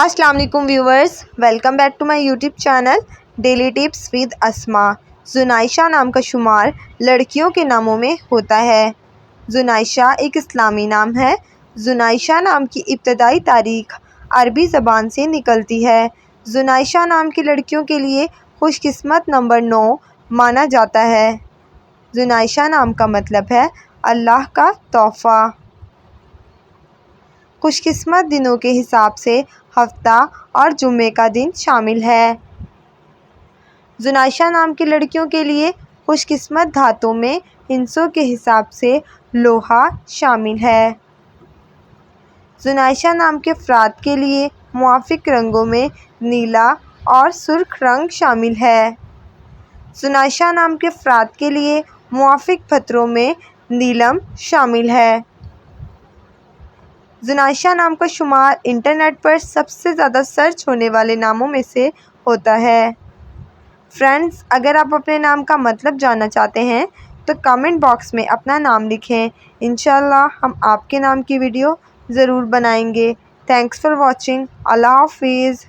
السلام علیکم viewers, welcome back to my YouTube channel daily tips with Asma. زنائشہ نام کا شمار لڑکیوں کے ناموں میں ہوتا ہے۔ زنائشہ ایک اسلامی نام ہے۔ زنائشہ نام کی ابتدائی تاریخ عربی زبان سے نکلتی ہے۔ زنائشہ نام کی لڑکیوں کے لیے خوش قسمت نمبر 9 مانا جاتا ہے۔ زنائشہ نام کا مطلب ہے اللہ کا تحفہ۔ خوش قسمت دنوں کے حساب سے ہفتہ اور جمعے کا دن شامل ہے۔ زنائشہ نام کی لڑکیوں کے لیے خوش قسمت دھاتوں میں ہندسوں کے حساب سے لوہا شامل ہے۔ زنائشہ نام کے افراد کے لیے موافق رنگوں میں نیلا اور سرخ رنگ شامل ہے۔ زنائشہ نام کے افراد کے لیے موافق پتھروں میں نیلم شامل ہے۔ زنائشہ نام کا شمار انٹرنیٹ پر سب سے زیادہ سرچ ہونے والے ناموں میں سے ہوتا ہے۔ فرینڈز، اگر آپ اپنے نام کا مطلب جاننا چاہتے ہیں تو کامنٹ باکس میں اپنا نام لکھیں۔ انشاءاللہ ہم آپ کے نام کی ویڈیو ضرور بنائیں گے۔ Thanks for watching. اللہ حافظ۔